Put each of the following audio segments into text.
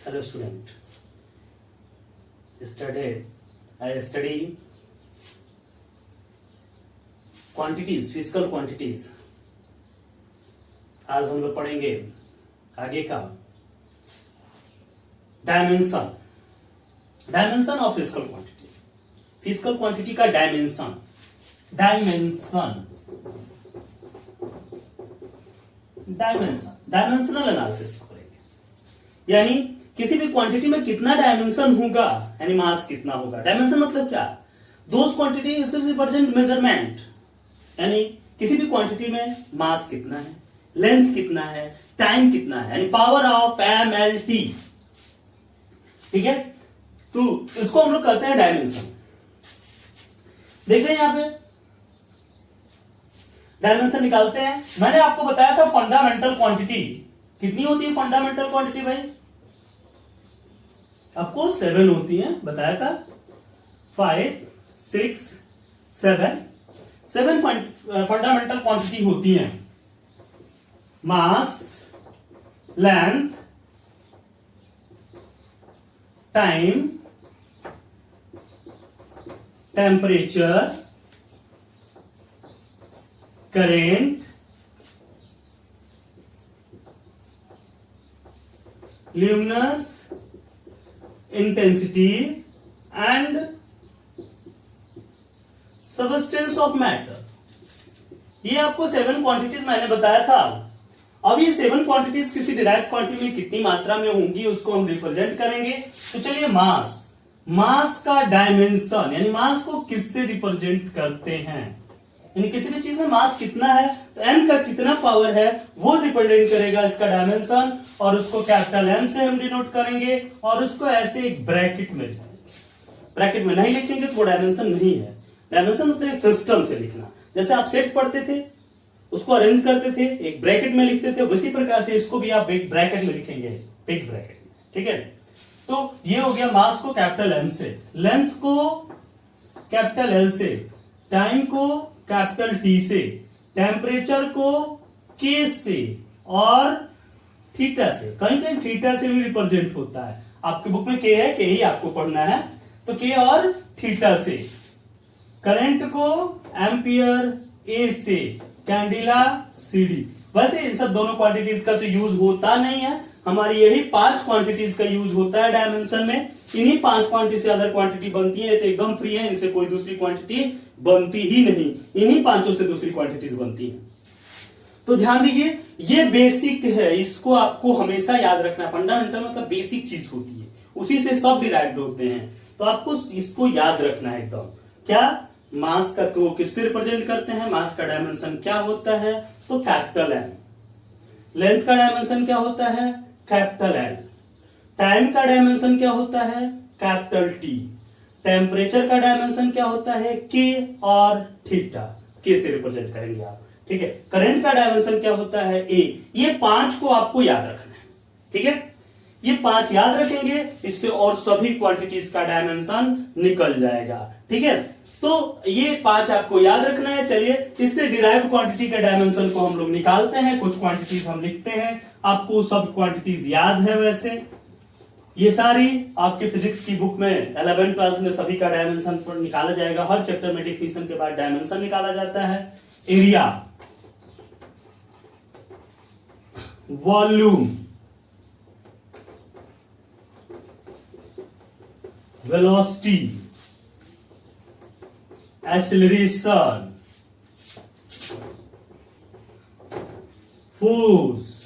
Hello student. Yesterday I study quantities, physical quantities. आज हम लोग पढ़ेंगे आगे का dimension, dimension of physical quantity, physical quantity का डायमेंशन, डायमेंशनल एनालिसिस करेंगे। यानी किसी भी क्वांटिटी में कितना डायमेंशन होगा, यानी मास कितना होगा। डायमेंशन मतलब क्या? दोज क्वांटिटी रिप्रेजेंट मेजरमेंट, यानी किसी भी क्वांटिटी में मास कितना है, लेंथ कितना है, टाइम कितना है, यानी पावर ऑफ MLT। ठीक है, तो इसको हम लोग कहते हैं डायमेंशन। देखें यहां पे डायमेंशन निकालते हैं। मैंने आपको बताया था फंडामेंटल क्वांटिटी कितनी होती है। फंडामेंटल क्वांटिटी भाई आपको 7 होती है, बताया था 5, 6, 7 फंडामेंटल क्वांटिटी होती हैं। Mass, length, time, temperature, current, luminous intensity and substance of matter। ये आपको 7 क्वांटिटीज मैंने बताया था। अब ये 7 क्वांटिटीज किसी डिराइव्ड क्वांटिटी में कितनी मात्रा में होंगी उसको हम रिप्रेजेंट करेंगे। तो चलिए मास का डायमेंशन, यानी मास को किससे रिप्रेजेंट करते हैं, यानी किसी भी चीज में मास कितना है तो m का कितना पावर है वो रिप्रेजेंट करेगा इसका डायमेंशन, और उसको कैपिटल M से हम डिनोट करेंगे और उसको ऐसे एक ब्रैकेट में लिखेंगे। ब्रैकेट में नहीं लिखेंगे तो वो डायमेंशन नहीं है। डायमेंशन मतलब एक सिस्टम से लिखना। जैसे आप सेट पढ़ते थे, उसको अरेंज करते थे, एक ब्रैकेट में लिखते थे, उसी प्रकार से इसको भी आप एक ब्रैकेट में लिखेंगे, बिग ब्रैकेट में। ठीक है, तो ये हो गया मास को कैपिटल M से, लेंथ को कैपिटल L से, टाइम को कैपिटल T से, टेम्परेचर को K से और थीटा से। कहीं कहीं थीटा से भी रिप्रेजेंट होता है। आपके बुक में K है, K ही आपको पढ़ना है, तो K और थीटा से। करंट को एम्पियर A से, कैंडिला CD। वैसे इन सब दोनों क्वांटिटीज का तो यूज होता नहीं है, हमारी यही 5 क्वांटिटीज का यूज होता है डायमेंशन में। इन्हीं 5 क्वांटिटी से अदर क्वांटिटी बनती है तो एकदम फ्री है, इनसे कोई दूसरी क्वांटिटी बनती ही नहीं, इन्हीं 5 से दूसरी क्वांटिटीज बनती है। तो ध्यान दीजिए, ये बेसिक है, इसको आपको हमेशा याद रखना है। फंडामेंटल मतलब बेसिक चीज होती है, उसी से सब डिराइव्ड होते हैं, तो आपको इसको याद रखना है एकदम। क्या मास का तो किससे रिप्रेजेंट करते हैं, मास का डायमेंशन क्या होता है तो कैपिटल M। लेंथ का डायमेंशन क्या होता है कैपिटल L। टाइम का डायमेंशन क्या होता है कैपिटल T। टेम्परेचर का डायमेंशन क्या होता है K और थीटा, K से रिप्रेजेंट करेंगे आप। ठीक है, करंट का डायमेंशन क्या होता है A। ये 5 को आपको याद रखना है। ठीक है, ये 5 याद रखेंगे, इससे और सभी क्वांटिटीज का डायमेंशन निकल जाएगा। ठीक है, तो ये 5 आपको याद रखना है। चलिए इससे डिराइव्ड क्वांटिटी के डायमेंशन को हम लोग निकालते हैं। कुछ क्वांटिटीज हम लिखते हैं, आपको सब क्वांटिटीज याद है। वैसे ये सारी आपके फिजिक्स की बुक में 11th 12th में सभी का डायमेंशन पर निकाला जाएगा। हर चैप्टर में डेफिनेशन के बाद डायमेंशन निकाला जाता है। Area, volume, velocity, acceleration, force,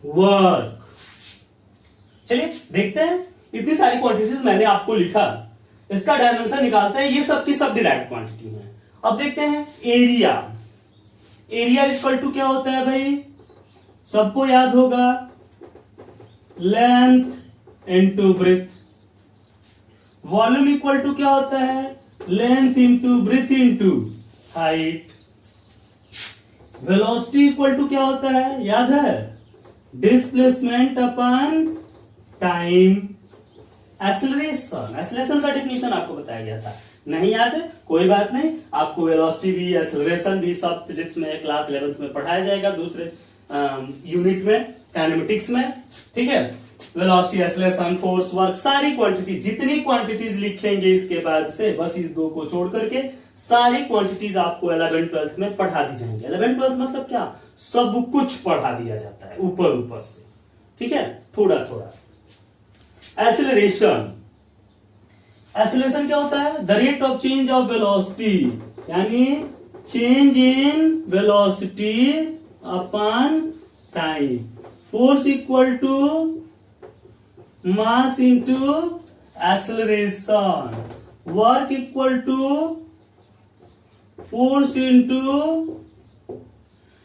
work. चलिए देखते हैं, इतनी सारी क्वांटिटीज मैंने आपको लिखा, इसका डायमेंशन निकालते हैं। ये सब की सब डिराइव्ड क्वांटिटी है। अब देखते हैं एरिया। एरिया इक्वल टू क्या होता है भाई, सबको याद होगा, length into breadth. Volume equal to क्या होता है, length into breadth into height. Velocity equal to क्या होता है, याद है, डिस्प्लेसमेंट अपॉन टाइम। एक्सेलरेशन का डिफिनीशन आपको बताया गया था, नहीं याद है कोई बात नहीं, आपको वेलोसिटी भी एक्सेलरेशन भी सब फिजिक्स में क्लास 11th में पढ़ाया जाएगा दूसरे यूनिट में। काइनेमेटिक्स में, ठीक है। वेलोसिटी, एक्सेलरेशन, फोर्स, वर्क, सारी क्वांटिटी, जितनी क्वांटिटीज लिखेंगे इसके बाद से, बस इस दो को छोड़ करके सारी क्वांटिटीज आपको 11th 12th में पढ़ा दी जाएंगे। 11th 12th मतलब क्या, सब कुछ पढ़ा दिया जाता है ऊपर ऊपर से, ठीक है, थोड़ा थोड़ा। एक्सेलरेशन, एक्सेलरेशन क्या होता है, the rate of change of velocity, यानी change in velocity upon time. Force equal to mass into acceleration, work equal to force into,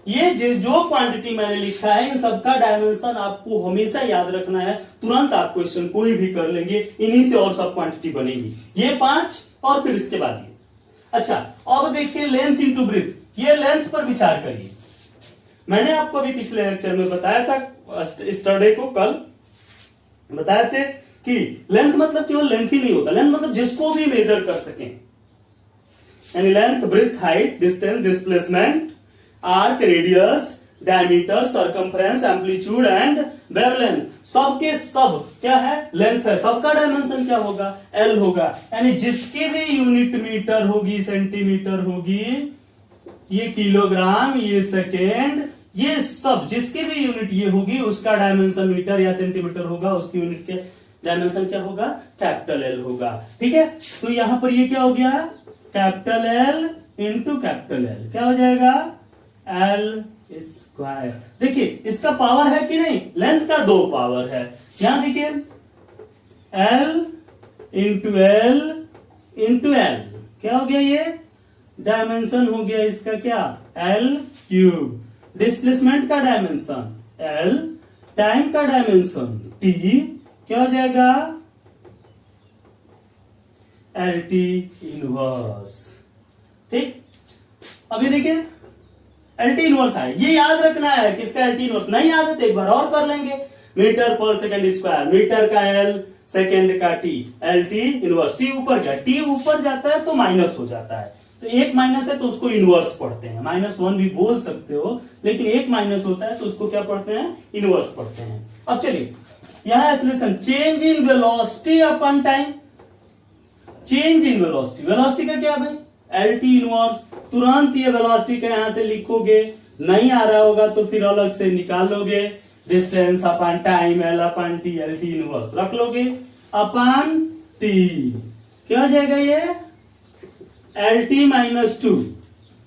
ये जो क्वांटिटी मैंने लिखा है इन सबका डायमेंशन आपको हमेशा याद रखना है। तुरंत आप क्वेश्चन कोई भी कर लेंगे, इन्हीं से और सब क्वांटिटी बनेगी, ये 5 और फिर इसके बाद ये। अच्छा, अब देखिए लेंथ इंटू ब्रीथ, ये लेंथ पर विचार करिए। मैंने आपको अभी पिछले लेक्चर में बताया था, स्टरडे को कल बताए थे कि लेंथ मतलब केवल लेंथ ही नहीं होता, लेंथ मतलब जिसको भी मेजर कर सकें, यानी length, breadth, height, distance, displacement, arc, radius, diameter, circumference, amplitude and wavelength, सबके सब क्या है, लेंथ है। सबका डायमेंशन क्या होगा, एल होगा, यानी जिसकी भी यूनिट मीटर होगी, सेंटीमीटर होगी, ये किलोग्राम, ये सेकेंड, ये सब जिसकी भी यूनिट ये होगी उसका डायमेंशन मीटर या सेंटीमीटर होगा, उसकी यूनिट के डायमेंशन क्या होगा, कैपिटल एल होगा, ठीक है। तो यहां पर ये क्या हो गया, capital L into capital L, क्या हो जाएगा, एल स्क्वायर। देखिए इसका पावर है कि नहीं, लेंथ का 2 पावर है, यहां देखिए L into L into L, क्या हो गया, ये डायमेंशन हो गया इसका क्या, एल क्यूब। डिस्प्लेसमेंट का डायमेंशन एल, टाइम का डायमेंशन टी, क्या हो जाएगा, एल टी इनवर्स, ठीक। अभी देखिए एल टी इनवर्स है, ये याद रखना है किसका, एल टी इनवर्स। नहीं याद है तो एक बार और कर लेंगे, मीटर पर सेकेंड स्क्वायर, मीटर का एल, सेकेंड का T, L T inverse. T ऊपर गया, टी ऊपर जाता है तो माइनस हो जाता है, तो एक माइनस है तो उसको इनवर्स पढ़ते हैं, -1 भी बोल सकते हो, लेकिन एक माइनस होता है तो उसको क्या पढ़ते हैं, इनवर्स पढ़ते हैं। अब चलिए यहां acceleration, change in velocity upon time, change in velocity, velocity का क्या भाई, एल टी इनवर्स। तुरंत ये वेलोसिटी का यहां से लिखोगे, नहीं आ रहा होगा तो फिर अलग से निकालोगे, distance upon time, L upon T, L T inverse रख लोगे अपॉन टी, क्या हो जाएगा ये, एल टी -2।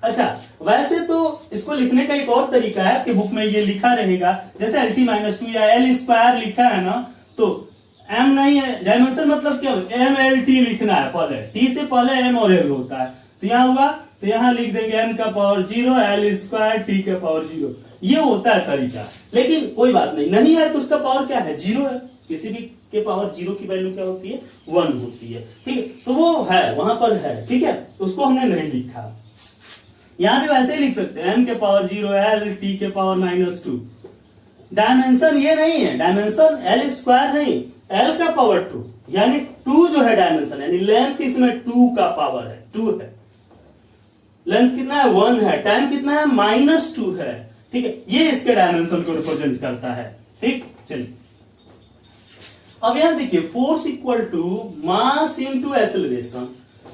अच्छा, वैसे तो इसको लिखने का एक और तरीका है, आपके बुक में ये लिखा रहेगा, जैसे एल टी -2 या एल स्क्वायर लिखा है ना, तो एम नहीं है, डायमेंशन मतलब क्या, एम एल टी लिखना है पहले, टी से पहले एम और एल होता है, तो यहां हुआ तो यहां लिख देंगे एम का पावर 0, एल स्क्वायर, टी का पावर 0, ये होता है तरीका। लेकिन कोई बात नहीं, नहीं है तो उसका पावर क्या है, 0 है, किसी भी के पावर 0 की वैल्यू क्या होती है, 1 होती है, ठीक है, तो वो है वहां पर है, ठीक है, तो उसको हमने नहीं लिखा। यहां भी वैसे ही लिख सकते हैं, एम के पावर 0, एल, टी के पावर -2। डायमेंशन ये नहीं है, डायमेंशन एल स्क्वायर नहीं, एल का पावर 2, यानी 2 जो है डायमेंशन, यानी लेंथ इसमें 2 का पावर है, 2 है, लेंथ कितना है, 1 है, टाइम कितना है, -2 है, ठीक है, ये इसके डायमेंशन को रिप्रेजेंट करता है, ठीक। चलिए अब यहां देखिए, force equal to mass into acceleration.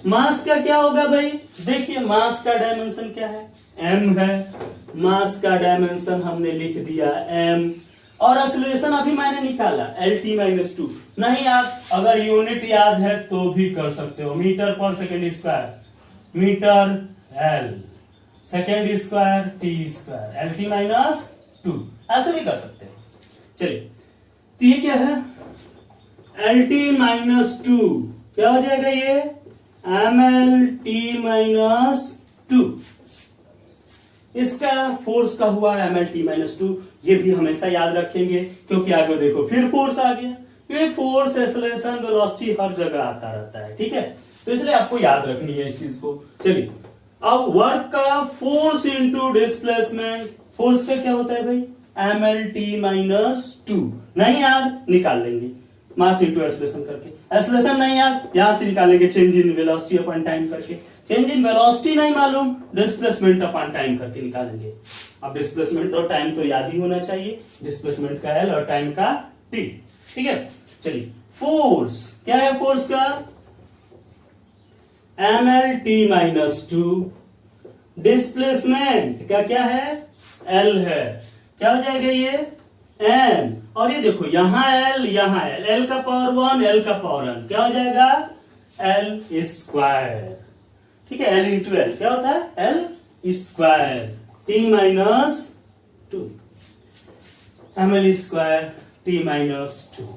Mass का क्या होगा भाई, देखिए मास का डायमेंशन क्या है, m है, मास का डायमेंशन हमने लिख दिया m, और एक्सेलरेशन अभी मैंने निकाला LT -2। नहीं आप अगर यूनिट याद है तो भी कर सकते हो, मीटर पर second square, metre L, second square T square, LT -2, ऐसे भी कर सकते हैं। चलिए तो ये क्या है, LT -2, क्या हो जाएगा ये, MLT -2। इसका फोर्स का हुआ MLT -2, ये भी हमेशा याद रखेंगे क्योंकि आगे देखो फिर फोर्स आ गया, ये फोर्स, एक्सेलरेशन, वेलोसिटी हर जगह आता रहता है, ठीक है, तो इसलिए आपको याद रखनी है इस चीज को। चलिए अब वर्क का फोर्स इंटू डिस्प्लेसमेंट, फोर्स का क्या होता है भाई, MLT -2, नहीं याद निकाल लेंगे, मास इंटू एक्सेलरेशन करके। एक्सेलरेशन नहीं याद, यहां से निकालेंगे change in velocity upon time करके। चेंज इन वेलोसिटी नहीं मालूम, डिस्प्लेसमेंट अपॉन टाइम करके निकालेंगे। अब डिस्प्लेसमेंट और टाइम तो याद ही होना चाहिए, डिस्प्लेसमेंट का एल और टाइम का टी। ठीक है, चलिए फोर्स क्या है, फोर्स का ml_t-2, डिस्प्लेसमेंट का क्या है, L है, क्या हो जाएगा ये m, और ये देखो यहां L यहां L का पावर 1 L का पावर n, क्या हो जाएगा L स्क्वायर। ठीक है, L इंटू L क्या होता है L square t-2 ml square t-2।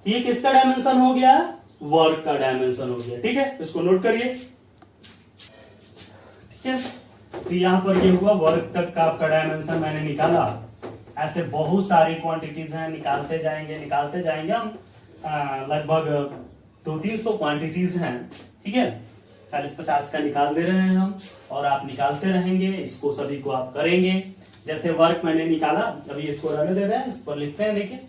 ये किसका डायमेंशन हो गया, वर्क का डायमेंशन हो गया। ठीक है, इसको नोट करिए। ठीक है, तो यहां पर ये हुआ वर्क तक का आपका डायमेंशन मैंने निकाला। ऐसे बहुत सारी क्वांटिटीज हैं, निकालते जाएंगे हम। लगभग 200-300 क्वांटिटीज हैं। ठीक है, 40-50 का निकाल दे रहे हैं हम, और आप निकालते रहेंगे, इसको सभी को आप करेंगे। जैसे वर्क मैंने निकाला, अभी इसको रहने दे रहे हैं, इस पर लिखते हैं। देखिए,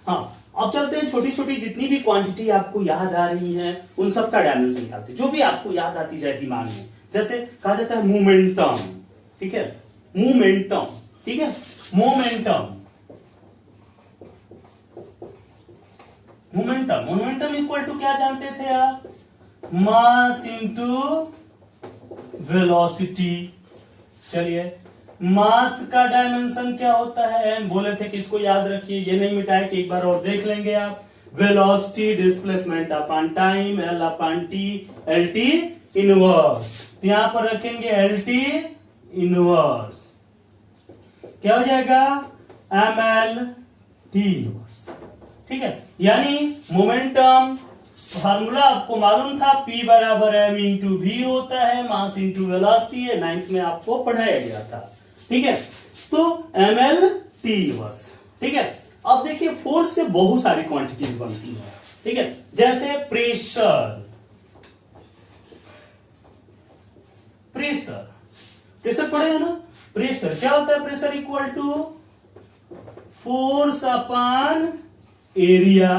हाँ, अब चलते हैं छोटी छोटी जितनी भी क्वांटिटी आपको याद आ रही है उन सब का डायमेंशन निकालते हैं, जो भी आपको याद आती जाए दिमाग में। जैसे कहा जाता है मोमेंटम। ठीक है, मोमेंटम। ठीक है, मोमेंटम इक्वल टू क्या जानते थे आप, मास इंटू वेलोसिटी। चलिए, मास का डायमेंशन क्या होता है, बोले थे कि इसको याद रखिए, ये नहीं मिटाए कि एक बार और देख लेंगे आप। Velocity displacement upon time, L upon T, LT inverse. तो यहां पर रखेंगे LT इनवर्स, क्या हो जाएगा ML_T इनवर्स। ठीक है, यानी मोमेंटम फार्मूला आपको मालूम था, P बराबर m इंटू वी होता है, मास इंटू वेलोसिटी है, 9th में आपको पढ़ाया गया था। ठीक है, तो ML_T इनवर्स। ठीक है, अब देखिए फोर्स से बहुत सारी क्वांटिटीज बनती है। ठीक है, जैसे प्रेशर पढ़े है ना। प्रेशर क्या होता है, pressure equal to force upon area,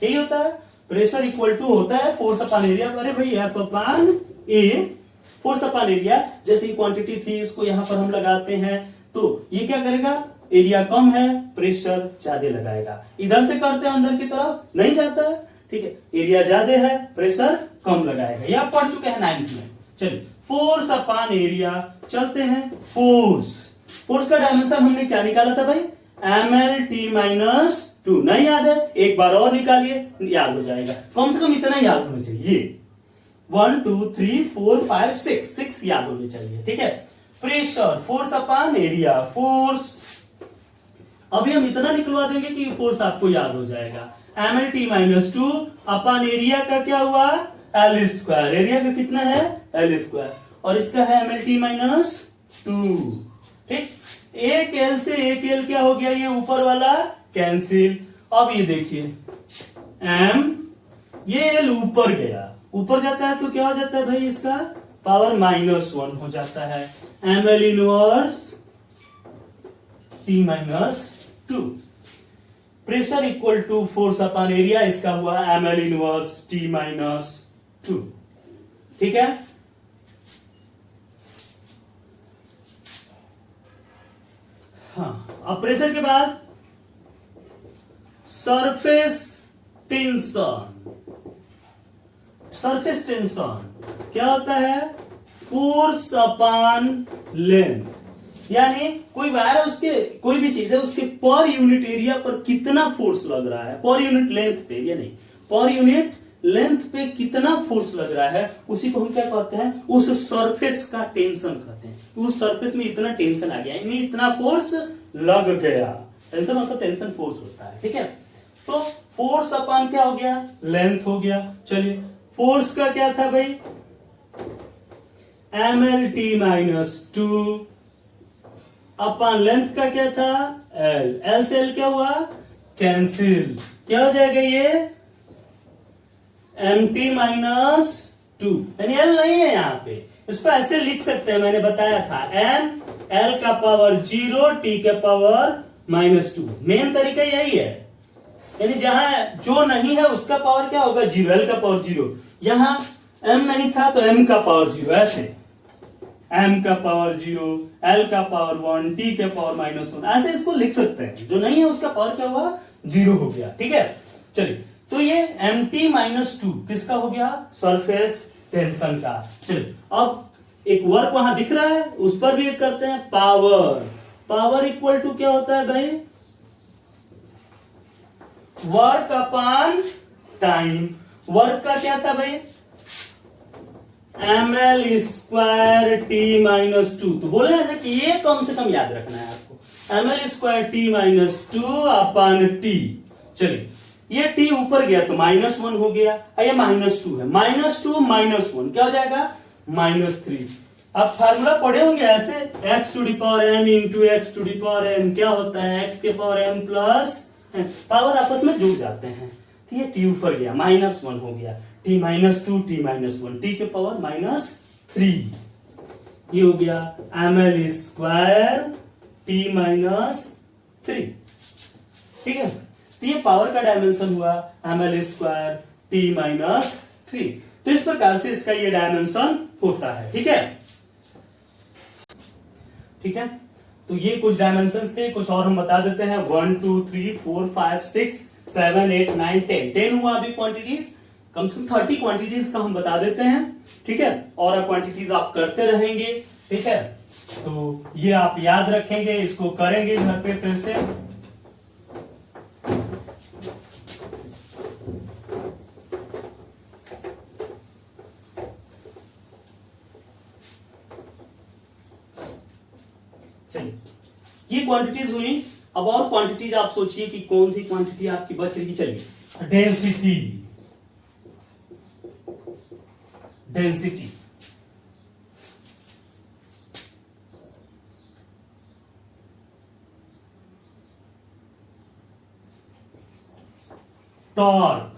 यही होता है। प्रेशर इक्वल टू होता है फोर्स अपॉन एरिया। अरे भाई F अपॉन ए, फोर्स अपॉन एरिया। जैसे क्वांटिटी थी, इसको यहां पर हम लगाते हैं, तो ये क्या करेगा, एरिया कम है, प्रेशर ज्यादा लगाएगा। इधर से करते हैं अंदर की तरफ नहीं जाता है। ठीक है, एरिया ज्यादा है, प्रेशर कम लगाएगा। ये आप पढ़ चुके हैं 9th में। चलिए, फोर्स अपॉन एरिया। चलते हैं फोर्स का डायमेंशन हमने क्या निकाला था भाई, ML_T-2। नहीं याद है, एक बार और निकालिए, याद हो जाएगा। कम से कम इतना याद होना चाहिए, 1 2 3 4 5 6 याद होने चाहिए। ठीक है, pressure force upon area, force अभी हम इतना निकलवा देंगे कि फोर्स आपको याद हो जाएगा। ML_T-2 अपॉन एरिया का क्या हुआ, L स्क्वायर। एरिया का कितना है, L स्क्वायर, और इसका है ML_T-2। ठीक, एक L से एक L क्या हो गया, ये ऊपर वाला कैंसिल। अब ये देखिए M, ये L ऊपर गया, ऊपर जाता है तो क्या हो जाता है भाई, इसका पावर -1 हो जाता है। ML inverse T-2। Pressure equal to force upon area, इसका हुआ ML इनवर्स T-2। ठीक है, हाँ, अब प्रेशर के बाद सरफेस टेंशन। सरफेस टेंशन क्या होता है, फोर्स अपॉन लेंथ। यानी कोई वायर है, उसके कोई भी चीज है, उसके पर यूनिट एरिया पर कितना फोर्स लग रहा है, पर यूनिट लेंथ पे, ये नहीं, पर यूनिट लेंथ पे कितना फोर्स लग रहा है, उसी को हम क्या कहते हैं, उस सरफेस का टेंशन कहते हैं। उस सरफेस में इतना टेंशन आ गया, यानी इतना फोर्स लग गया। टेंशन मतलब टेंशन फोर्स होता है। ठीक है, तो फोर्स अपॉन क्या हो गया, लेंथ हो गया। चलिए, फोर्स का क्या था भाई, ML_T-2 अपॉन लेंथ का क्या था, L से L क्या हुआ, कैंसिल। क्या हो जाएगा ये MT-2, यानी L नहीं है यहाँ पे, इसको ऐसे लिख सकते हैं, मैंने बताया था, M L का पावर 0 T के पावर -2। मेन तरीका यही है, यानी जहां जो नहीं है उसका पावर क्या होगा, जीरो, एल का पावर जीरो। यहां एम नहीं था तो एम का पावर जीरो, ऐसे एम का पावर जीरो, एल का पावर वन, टी का पावर -1, ऐसे इसको लिख सकते हैं। जो नहीं है उसका पावर क्या हुआ, जीरो हो गया। ठीक है, चलिए, तो ये mt-2 किसका हो गया, सरफेस टेंशन का। चलिए, अब एक वर्क वहां दिख रहा है, उस पर भी एक करते हैं। पावर इक्वल टू क्या होता है भाई, वर्क अपॉन टाइम। वर्क का क्या था भाई, ml स्क्वायर t-2। तो बोले ना कि ये कम से कम याद रखना है आपको, ml square t-2 upon t। चलिए, ये t ऊपर गया तो -1 हो गया, ये -2 है, -2 -1 क्या हो जाएगा, -3। आप फार्मूला पढ़े होंगे ऐसे, x to the power m into x to the power m क्या होता है, x के पावर m प्लस, पावर आपस में जुड़ जाते हैं। तो ये t ऊपर गया, -1 हो गया, t-2 t-1, t के पावर -3, ये हो गया ml स्क्वायर t-3। ठीक है, तो ये पावर का डायमेंशन हुआ ml स्क्वायर t-3। तो इस प्रकार से इसका ये डायमेंशन होता है। ठीक है, ठीक है, तो ये कुछ डायमेंशंस थे, कुछ और हम बता देते हैं। 1 2 3 4 5 6 7 8 9 10 हुआ अभी क्वांटिटीज, कम से कम 30 क्वांटिटीज का हम बता देते हैं। ठीक है, और क्वांटिटीज आप करते रहेंगे। ठीक है, तो ये आप याद रखेंगे, इसको करेंगे घर पे फिर से। चलिए, ये क्वांटिटीज हुई। अब और क्वांटिटीज आप सोचिए कि कौन सी क्वांटिटी आपकी बच रही। चलिए, density, torque,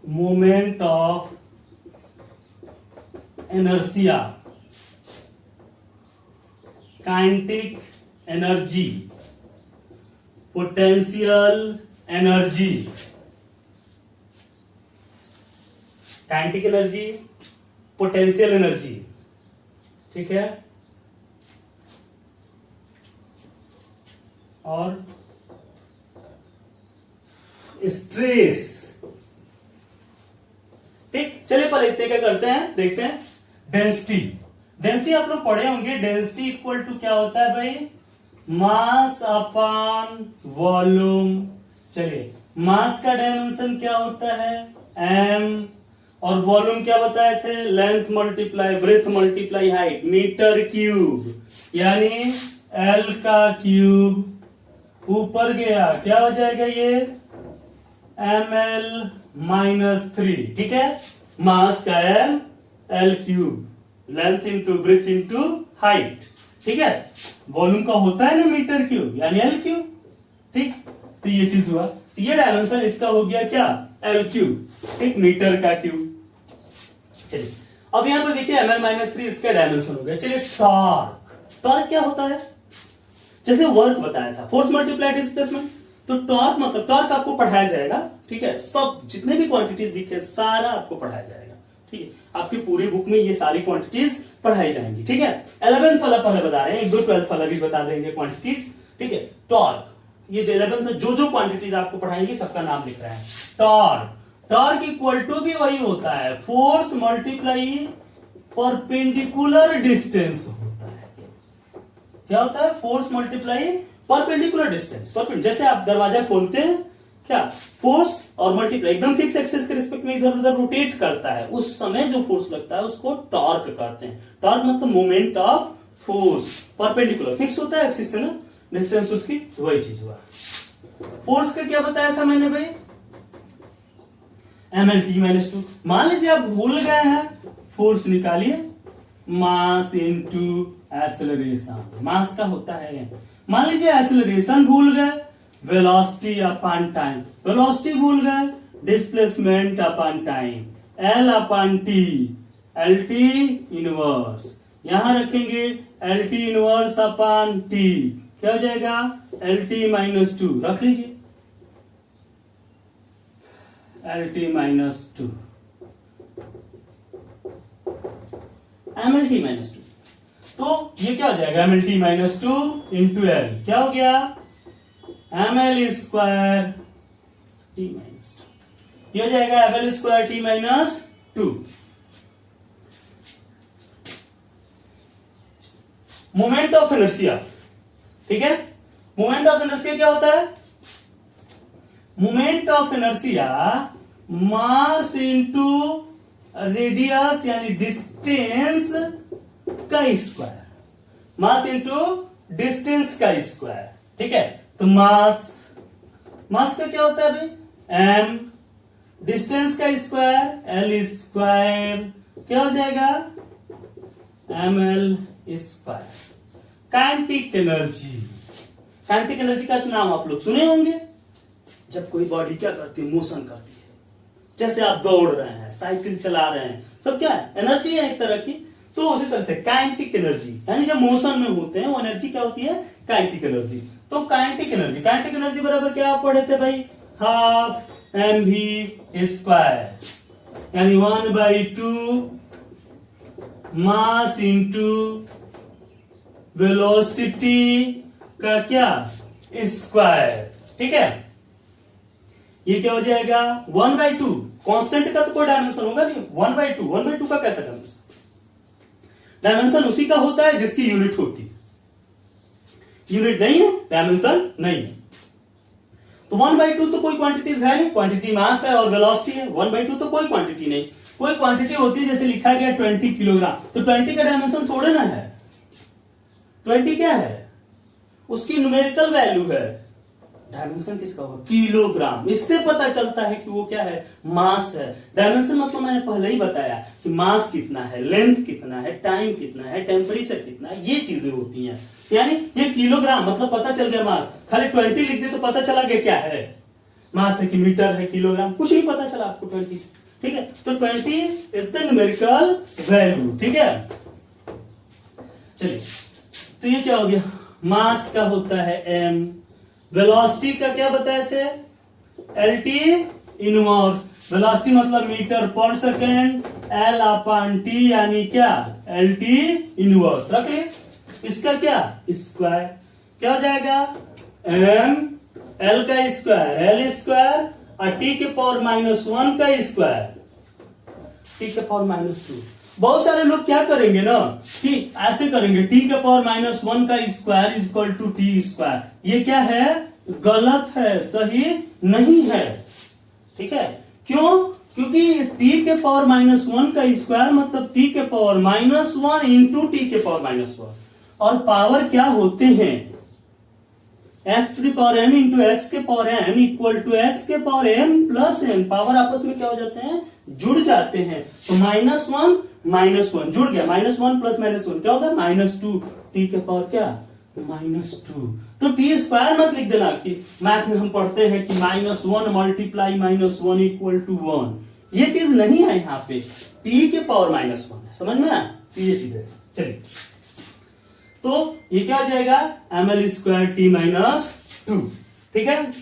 moment of inertia, kinetic energy, potential energy, kinetic energy, potential energy. ठीक है, और स्ट्रेस। ठीक, चलिए पहले इतने क्या करते हैं, देखते हैं। डेंसिटी आप लोग पढ़े होंगे। डेंसिटी इक्वल टू क्या होता है भाई, मास अपॉन वॉल्यूम। चलिए, मास का डायमेंशन क्या होता है, m, और वॉल्यूम क्या बताए थे, length multiply breadth multiply height, metre cube, यानी l का क्यूब। ऊपर गया क्या हो जाएगा ये, ml-3। ठीक है, मास का m, l cube, length into breadth into height. ठीक है, वॉल्यूम का होता है ना मीटर क्यूब, यानी l क्यूब। ठीक, तो ये चीज हुआ। तो ये डायमेंशन इसका हो गया क्या, l क्यूब। ठीक, मीटर का क्यूब। चलिए, अब यहां पर देखिए ml-3 इसका डायमेंशन हो गया। चलिए, टॉर्क क्या होता है, जैसे वर्क बताया था, फोर्स मल्टीप्लाई डिस्प्लेसमेंट। तो टॉर्क मतलब, टॉर्क आपको पढ़ाया जाएगा। ठीक है, सब जितने भी क्वांटिटीज दिखे सारा आपको पढ़ाया जाएगा। ठीक है, आपकी पूरी बुक में ये सारी क्वांटिटीज पढ़ाई जाएंगी। ठीक है, 11th वाला पहले बता रहे हैं, एक दो 12th वाला भी बता देंगे क्वांटिटीज। ठीक है, टॉर्क, ये 11th में जो क्वांटिटीज आपको पढ़ाएंगे सबका नाम लिख रहे हैं। टॉर्क इक्वल टू भी वही होता है, फोर्स मल्टीप्लाई परपेंडिकुलर डिस्टेंस होता है। क्या होता है, फोर्स मल्टीप्लाई परपेंडिकुलर डिस्टेंस। जैसे आप दरवाजा खोलते हैं, क्या फोर्स और मल्टीप्लाई एकदम फिक्स एक्सिस के रिस्पेक्ट में इधर उधर रोटेट करता है, उस समय जो फोर्स लगता है उसको टॉर्क कहते हैं। टॉर्क मतलब moment of force, perpendicular fix होता है एक्सिस से ना डिस्टेंस उसकी, वही चीज हुआ। फोर्स का क्या बताया था मैंने भाई, ml-2। मान लीजिए आप भूल गए हैं, फोर्स निकालिए, मास इनटू एक्सेलरेशन। मास का होता है, मान लीजिए एक्सेलरेशन भूल गए, वेलोसिटी अपॉन टाइम। वेलोसिटी भूल गए, displacement upon time, L upon T, LT inverse. यहां रखेंगे L T inverse upon T, क्या हो जाएगा एल टी माइनस टू, रख लीजिए L T minus two M L T minus two. तो ये क्या हो जाएगा M L T minus two into L, क्या हो गया M L square T minus two, ये हो जाएगा M L square T minus two. Moment of inertia, ठीक है, मोमेंट ऑफ इनर्शिया क्या होता है, moment of inertia mass into radius यानी डिस्टेंस का स्क्वायर, मास इंटू डिस्टेंस का स्क्वायर, ठीक है। तो मास का क्या होता है भाई एम, डिस्टेंस का स्क्वायर एल स्क्वायर, क्या हो जाएगा M L square. Kinetic energy, kinetic energy का नाम आप लोग सुने होंगे, जब कोई बॉडी क्या करती है मोशन करती है, जैसे आप दौड़ रहे हैं, साइकिल चला रहे हैं, सब क्या है एनर्जी है एक तरह की। तो उसी तरह से काइनेटिक एनर्जी यानी जब मोशन में होते हैं वो एनर्जी क्या होती है काइनेटिक एनर्जी। तो काइनेटिक एनर्जी बराबर क्या आप पढ़े थे भाई हाफ एम वी स्क्वायर यानी 1/2 मास इंटू वेलोसिटी का क्या स्क्वायर, ठीक है। ये क्या हो जाएगा 1/2, कांस्टेंट का तो कोई डायमेंशन होगा नहीं, 1/2 का कैसा डायमेंशन, डायमेंशन उसी का होता है जिसकी यूनिट होती है, यूनिट नहीं है डायमेंशन नहीं है। तो 1/2 तो कोई क्वांटिटीज है नहीं, क्वांटिटी मास है और वेलोसिटी है, 1/2 तो कोई क्वांटिटी नहीं। कोई क्वांटिटी होती है जैसे लिखा गया 20 किलोग्राम, तो 20 का डायमेंशन थोड़े ना है, 20 क्या है उसकी न्यूमेरिकल वैल्यू है, डायमेंशन किसका होगा किलोग्राम। इससे पता चलता है कि वो क्या है मास है। डायमेंशन मतलब मैंने पहले ही बताया कि मास कितना है, लेंथ कितना है, टाइम कितना है, टेम्परेचर कितना है, ये चीजें होती हैं। यानी ये किलोग्राम मतलब पता चल गया मास, खाली 20 लिख दे तो पता चला गया क्या है मास है कि मीटर है किलोग्राम, कुछ नहीं पता चला आपको 20 से, ठीक है। तो 20 इज द न्यूमेरिकल वैल्यू, ठीक है। चलिए तो ये क्या हो गया मास का होता है m, वेलोसिटी का क्या बताए थे एल टी इनवर्स, वेलोसिटी मतलब मीटर पर सेकेंड, एल अपॉन टी यानी क्या एल टी इनवर्स, रख ले। इसका क्या स्क्वायर, क्या हो जाएगा एम एल का स्क्वायर एल स्क्वायर और टी के पावर -1 का स्क्वायर टी के पावर -2। बहुत सारे लोग क्या करेंगे ना कि ऐसे करेंगे टी के पावर -1 का square is equal to T square, ये क्या है गलत है, सही नहीं है, ठीक है। क्यों, क्योंकि टी के पावर -1 का स्क्वायर मतलब टी के पावर -1 इंटू टी के पावर -1, और पावर क्या होते हैं x to the power m into x के power m equal to x के power m plus m, power आपस में क्या हो जाते हैं जुड़ जाते हैं। तो -1 जुड़ गया, -1 प्लस -1 क्या होगा -2, टी के पावर क्या -2। तो टी स्क्वायर मत लिख देना कि मैथ में हम पढ़ते हैं कि -1 मल्टीप्लाई -1 इक्वल टू 1, ये चीज नहीं है यहाँ पे, टी के पावर -1 है, समझ में आया, ये चीज है। चलिए तो ये क्या हो जाएगा एम एल स्क्वायर टी -2, ठीक है।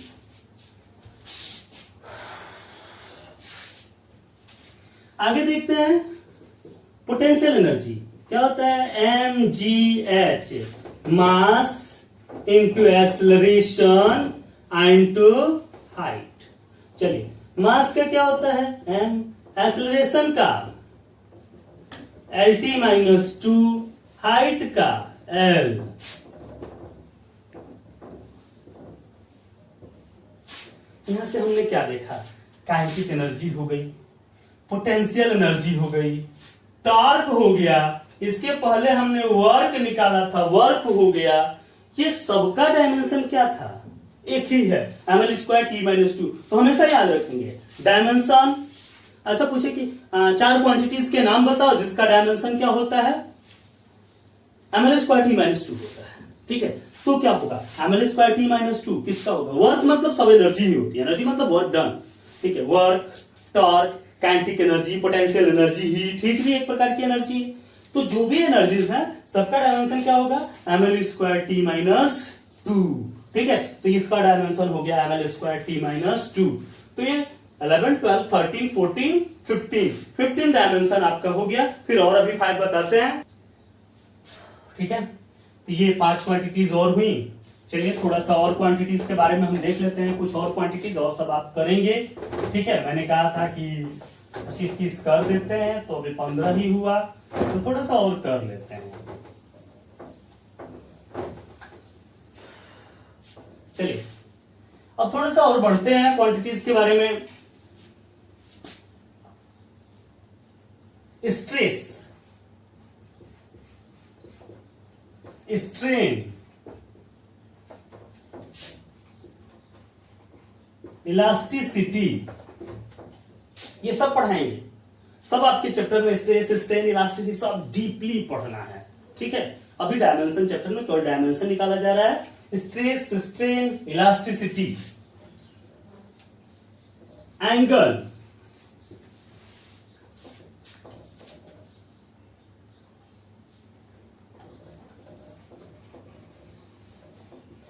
आगे देखते हैं पोटेंशियल एनर्जी क्या होता है m g h, mass into acceleration into height. चलिए मास का क्या होता है एम, एक्सेलरेशन का एल टी -2, हाइट का एल। यहां से हमने क्या देखा काइनेटिक एनर्जी हो गई, पोटेंशियल एनर्जी हो गई, टॉर्क हो गया, इसके पहले हमने वर्क निकाला था वर्क हो गया। ये सबका डायमेंशन क्या था एक ही है एम एल स्क्वायर टी -2। तो हमेशा याद रखेंगे डायमेंशन, ऐसा पूछे कि 4 क्वांटिटीज के नाम बताओ जिसका डायमेंशन क्या होता है एम एल स्क्वायर टी -2 होता है, ठीक है। तो क्या होगा एम एल स्क्वायर टी -2 किसका होगा, वर्क मतलब सब एनर्जी ही होती है, एनर्जी मतलब वर्क डन, ठीक है। Work, torque, kinetic energy, potential energy, heat भी एक प्रकार की एनर्जी है। तो जो भी एनर्जीज हैं सबका डायमेंशन क्या होगा, ml²T-2। ठीक है, तो इसका डायमेंशन हो गया ml²T-2। तो ये 11, 12, 13, 14, 15 डायमेंशन आपका हो गया। फिर और अभी 5 बताते हैं। ठीक है, तो ये 5 क्वांटिटीज और हुई। चलिए थोड़ा सा और क्वांटिटीज के बारे में हम देख लेते हैं, कुछ और क्वांटिटीज और सब आप करेंगे। ठीक है, मैंने कहा था कि 25-30 कर देते हैं, तो अभी 15 ही हुआ, तो थोड़ा सा और कर लेते हैं। चलिए अब थोड़ा सा और बढ़ते हैं क्वांटिटीज के बारे में। स्ट्रेस, स्ट्रेन, इलास्टिसिटी, ये सब पढ़ाएंगे। सब आपके चैप्टर में स्ट्रेस, स्ट्रेन, इलास्टिसिटी सब डीपली पढ़ना है। ठीक है, अभी डायमेंशन चैप्टर में केवल डायमेंशन निकाला जा रहा है। Stress, strain, elasticity, angle,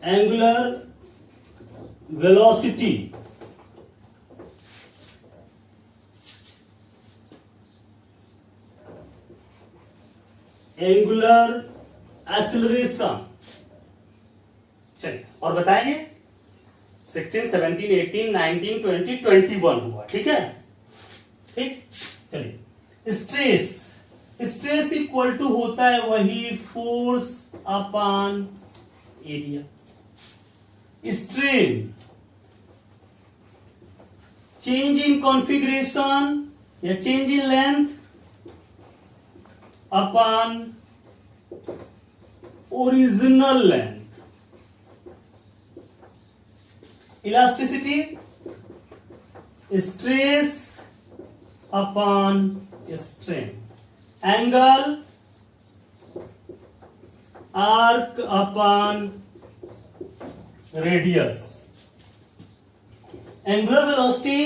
angular velocity, angular acceleration. चलिए और बताएंगे 16, 17, 18, 19, 20, 21 हुआ। ठीक है, ठीक। चलिए स्ट्रेस, स्ट्रेस इक्वल टू होता है वही force upon area. Strain, change in configuration या change in length upon original length. Elasticity, stress upon strain. Angle, arc upon radius. Angular velocity,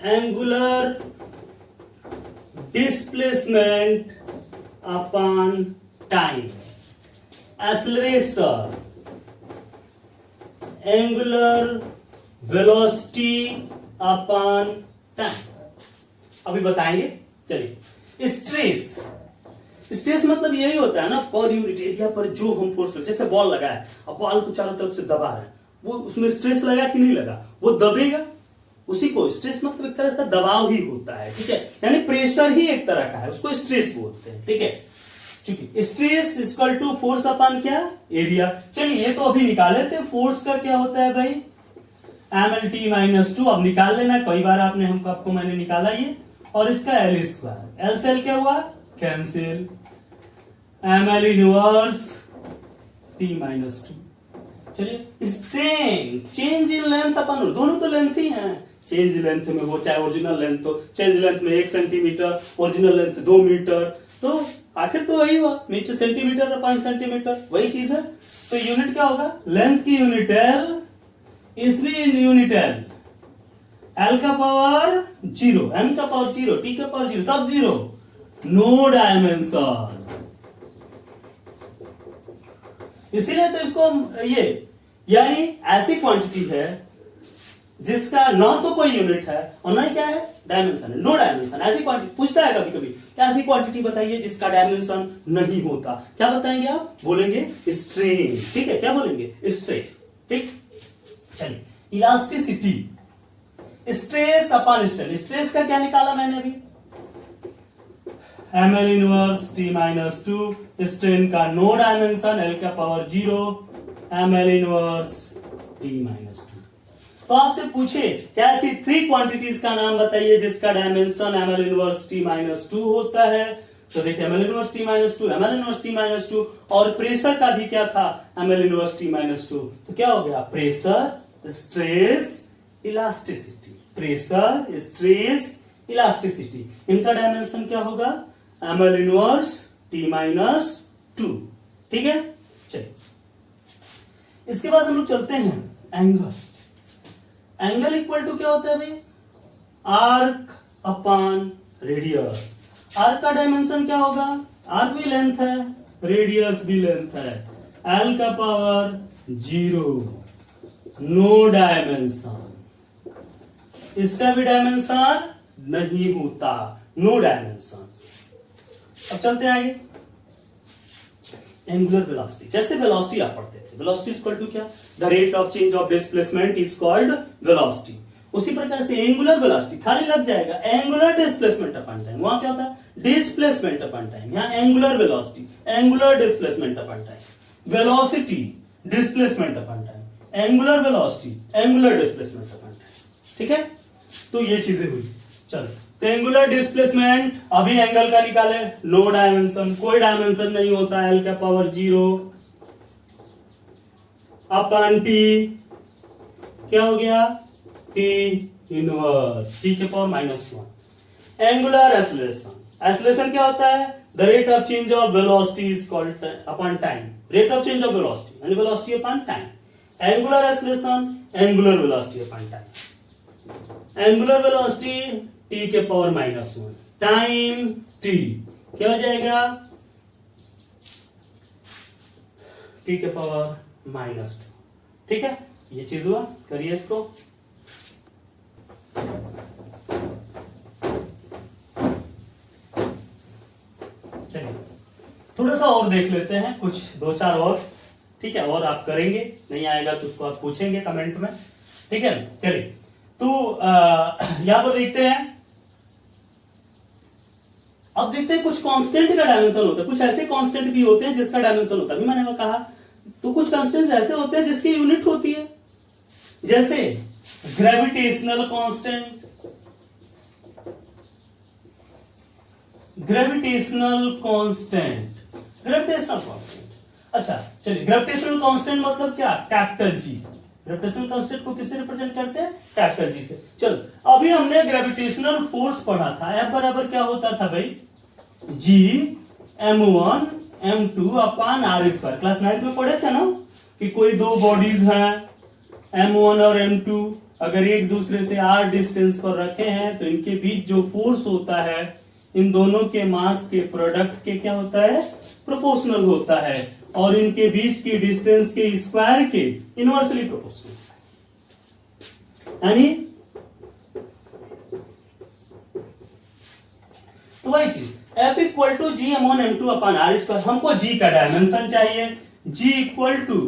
angular displacement upon time. Acceleration, angular velocity upon time. अभी बताएंगे। चलिए stress, stress मतलब यही होता है ना, per unit area पर जो हम फोर्स लगे, जैसे बॉल लगा है, अब बॉल को चारों तरफ से दबा रहे हैं, वो उसमें स्ट्रेस लगा कि नहीं लगा, वो दबेगा। उसी को स्ट्रेस मतलब एक तरह का दबाव ही होता है। ठीक है, यानी प्रेशर ही एक तरह का है, उसको स्ट्रेस बोलते हैं। ठीक है, क्योंकि stress equal to force upon क्या, एरिया। चलिए ये तो अभी निकाले थे, फोर्स का क्या होता है भाई, mlt-2। अब निकाल लेना, कई बार आपको मैंने निकाला ये। और इसका L², L से L क्या हुआ, कैंसिल। ml inverse t-2। चलिए स्ट्रेन, चेंज इन लेंथ अपन, दोनों तो लेंथ ही हैं। चेंज लेंथ में वो चाहे ओरिजिनल लेंथ हो, चेंज लेंथ में 1 सेंटीमीटर, ओरिजिनल लेंथ 2 मीटर, तो आखिर तो वही हुआ, मीटर सेंटीमीटर और 5 सेंटीमीटर वही चीज है। तो यूनिट क्या होगा, लेंथ की यूनिट L, इसकी यूनिट L, L का पावर 0, M का पावर 0, T का पावर 0, सब 0, नो डायमेंशन। इसीलिए तो इसको ये, यानी ऐसी क्वांटिटी है जिसका ना तो कोई यूनिट है और ना ही क्या है, डायमेंशन है, नो डायमेंशन। ऐसी क्वांटिटी पूछता है कभी कभी, ऐसी क्वांटिटी बताइए जिसका डायमेंशन नहीं होता, क्या बताएंगे आप, बोलेंगे स्ट्रेन। ठीक है, क्या बोलेंगे, स्ट्रेन। ठीक, चलिए elasticity, stress upon strain. Stress का क्या निकाला मैंने अभी, ml इनवर्स t-2, स्ट्रेन का नो डायमेंशन, L का पावर 0, ml इनवर्स t-2। तो आपसे पूछे क्या ऐसी 3 क्वांटिटीज का नाम बताइए जिसका डायमेंशन ml इनवर्स t-2 होता है। तो देखिए ml inverse t-2, ml inverse t-2, और प्रेशर का भी क्या था, ml इनवर्स t-2। तो क्या हो गया, pressure, stress, elasticity. Pressure, stress, elasticity, इनका डायमेंशन क्या होगा, ml इनवर्स t-2। ठीक है, चलिए इसके बाद हम लोग चलते हैं एंगल। एंगल इक्वल टू क्या होता है भाई, आर्क अपॉन रेडियस। आर्क का डायमेंशन क्या होगा? आर्क भी लेंथ है, रेडियस भी लेंथ है, एल का पावर 0, नो डायमेंशन। इसका भी डायमेंशन नहीं होता, नो डायमेंशन। अब चलते हैं आगे। एंगुलर वेलोसिटी, जैसे वेलोसिटी आप पढ़ते थे, वेलोसिटी इज इक्वल टू क्या? The rate of change of displacement is called velocity. उसी प्रकार से एंगुलर वेलोसिटी खाली लग जाएगा एंगुलर डिस्प्लेसमेंट अपॉन टाइम। वहां क्या होता है? Displacement upon time. यहां angular velocity, angular displacement upon time. Velocity displacement upon time, angular velocity, angular displacement upon time. ठीक है, तो ये चीजें हुई। चलो, तो एंगुलर डिस्प्लेसमेंट अभी एंगल का निकाले, नो डायमेंशन, कोई डायमेंशन नहीं होता, एल का पावर 0 अपॉन टी, क्या हो गया? टी इनवर्स टी के पावर -1। एंगुलर एक्सेलरेशन, एक्सेलरेशन क्या होता है? The rate of change of velocity is called upon time. Rate of change of velocity यानी velocity upon time. Angular acceleration, angular velocity upon time. Angular velocity T के power -1 time T, क्या हो जाएगा? T के power -2। ठीक है, ये चीज हुआ। करिए इसको। चलिए थोड़ा सा और देख लेते हैं, कुछ 2-4 और। ठीक है, और आप करेंगे, नहीं आएगा तो उसको आप पूछेंगे कमेंट में। ठीक है, चलिए तो यहां पर देखते हैं। अब देखते हैं कुछ कांस्टेंट का डायमेंशन होता है, कुछ ऐसे कांस्टेंट भी होते हैं जिसका डायमेंशन होता है। अभी मैंने कहा तो कुछ कांस्टेंट ऐसे होते हैं जिसकी यूनिट होती है, जैसे gravitational constant, gravitational constant, gravitational constant. अच्छा चलिए, ग्रेविटेशनल कांस्टेंट मतलब क्या? Capital G. ग्रेविटेशनल कांस्टेंट को किससे रिप्रेजेंट करते हैं? कैपिटल जी से। चलो, अभी हमने ग्रेविटेशनल फोर्स पढ़ा था, F बराबर क्या होता था भाई? G m1 m2 upon r square. Class 9 में पढ़े थे ना कि कोई दो बॉडीज हैं m1 और m2, अगर एक दूसरे से r डिस्टेंस पर रखे हैं तो इनके बीच जो फोर्स होता है इन दोनों के मास के प्रोडक्ट के क्या होता है? प्रोपोर्शनल होता है, और इनके बीच की डिस्टेंस के स्क्वायर के इनवर्सली प्रोपोर्शनल। यानी तो वही चीज F equal to G m1 m2 upon r square. हमको g का डायमेंशन चाहिए, g equal to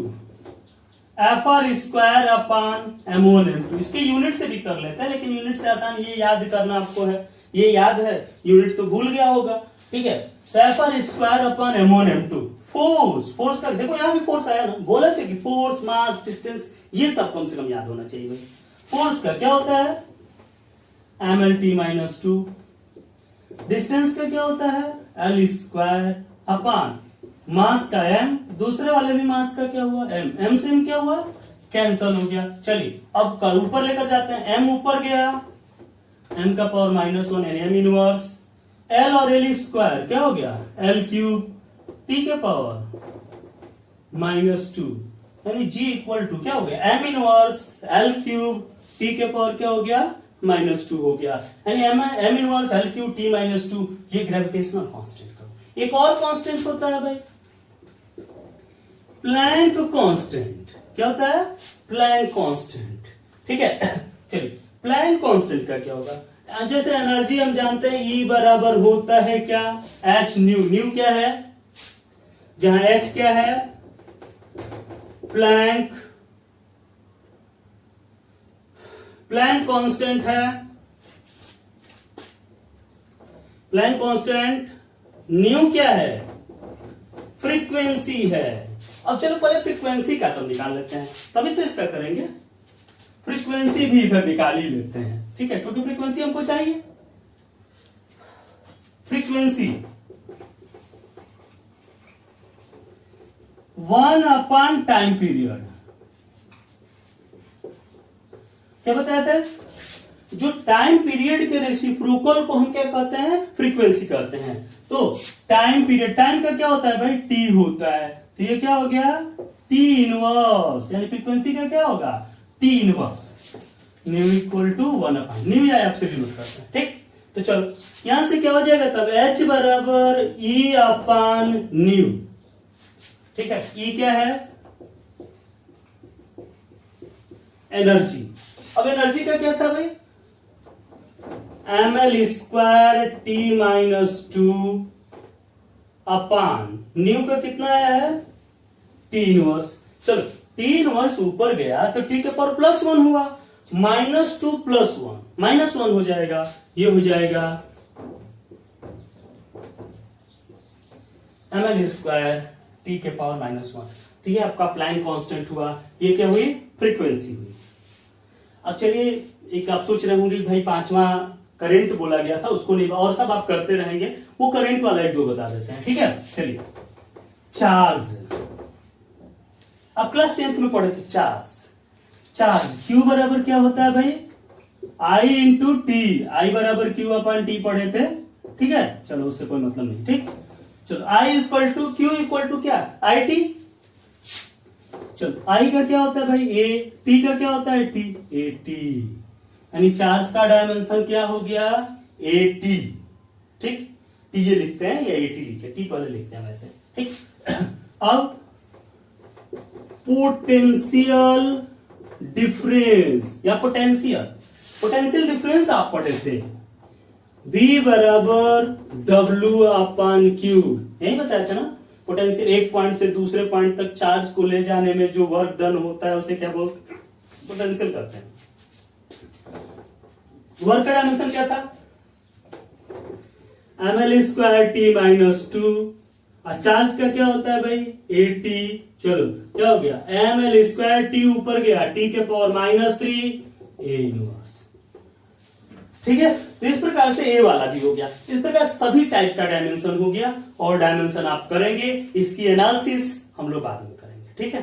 FR square upon m1 m2। इसके यूनिट से भी कर लेते हैं, लेकिन यूनिट से आसान ये याद करना आपको है, ये याद है, यूनिट तो भूल गया होगा। ठीक है, तो FR square upon m1 m2। Force, force का देखो यहां भी फोर्स आया ना, बोले थे कि फोर्स, मास, डिस्टेंस, ये सब कम से कम याद होना चाहिए भाई। फोर्स का क्या होता है? mlt-2। डिस्टेंस का क्या होता है? l स्क्वायर अपॉन मास का m, दूसरे वाले भी मास का क्या हुआ? m, m से m क्या हुआ? कैंसल हो गया। चलिए अब कर ऊपर लेकर जाते हैं, m ऊपर गया, m का पावर -1 यानी m इनवर्स, l और l स्क्वायर क्या हो गया? l क्यूब, t के पावर -2 यानी g इक्वल टू क्या हो गया? m inverse l cube t के पावर क्या हो गया? -2 हो गया, यानी m inverse l cube t -2। ये ग्रेविटेशनल कांस्टेंट का। एक और कांस्टेंट होता है भाई, प्लैंक कांस्टेंट। क्या होता है? Planck constant. ठीक है, चलिए प्लैंक कांस्टेंट का क्या होगा? जैसे एनर्जी हम जानते हैं E बराबर होता है क्या? h new. न्यू क्या है? जहां h क्या है? प्लैंक, प्लैंक कांस्टेंट है, प्लैंक कांस्टेंट। न्यू क्या है? फ्रीक्वेंसी है। अब चलो पहले फ्रीक्वेंसी का तो निकाल लेते हैं, तभी तो इसका करेंगे। फ्रीक्वेंसी भी इधर निकाल ही लेते हैं, ठीक है, क्योंकि फ्रीक्वेंसी हमको चाहिए। Frequency 1 upon time period. क्या बताया था? जो टाइम पीरियड के रेसिप्रोकल को हम क्या कहते हैं? फ्रीक्वेंसी कहते हैं। तो टाइम पीरियड, टाइम का क्या होता है भाई? टी होता है, तो ये क्या हो गया? टी इनवर्स, यानी फ्रीक्वेंसी का क्या होगा? T inverse. Nu equal to 1 upon nu या एब्सोल्यूट करते हैं। ठीक, तो चलो यहां से क्या हो जाएगा तब H बराबर E अपान न्यू। ठीक है, E क्या है? एनर्जी। अब एनर्जी का क्या था भाई? ml स्क्वायर टी माइनस 2 अपान न्यू का कितना आया है? T inverse. चलो टी इनवर्स ऊपर गया तो टी के पावर प्लस 1 हुआ, -2 प्लस 1 -1 हो जाएगा, ये हो जाएगा ml स्क्वायर टी के पावर -1। ठीक है, आपका प्लैंक कांस्टेंट हुआ। ये क्या हुई? फ्रीक्वेंसी हुई। अब चलिए, एक आप सोच रहे होंगे भाई पांचवा करंट बोला गया था, उसको नहीं, और सब आप करते रहेंगे, वो करंट वाला एक दो बता देते हैं। ठीक है, चलिए चार्ज, आप क्लास 10th में पढ़े थे चार्ज Q बराबर क्या होता है भाई? I इंटू टी, आई बराबर Q अपन टी पढ़े थे। ठीक है, चलो उससे कोई मतलब नहीं। ठीक, चलो I equal to Q equal to क्या? I T. चलो I का क्या होता है भाई? A, T का क्या होता है? T, AT, यानी चार्ज का डायमेंशन क्या हो गया? AT। ठीक, T ये लिखते हैं या AT लिखे, T पहले लिखते हैं वैसे। ठीक, अब पोटेंशियल डिफरेंस या पोटेंशियल डिफरेंस आप पढ़े थे, V बराबर W अपान Q, यही बताया था ना? पोटेंशियल एक पॉइंट से दूसरे पॉइंट तक चार्ज को ले जाने में जो वर्क डन होता है उसे क्या बोलते हैं? पोटेंशियल कहते हैं। वर्क का डायमेंशन क्या था? ml square T minus 2। Charge का क्या होता है भाई? AT। चलो क्या हो गया? ml स्क्वायर टी ऊपर गया, टी के पावर -3 A इनवर्स। ठीक है, तो इस प्रकार से ए वाला भी हो गया। इस प्रकार सभी टाइप का डायमेंशन हो गया, और डायमेंशन आप करेंगे, इसकी एनालिसिस हम लोग बाद में करेंगे। ठीक है।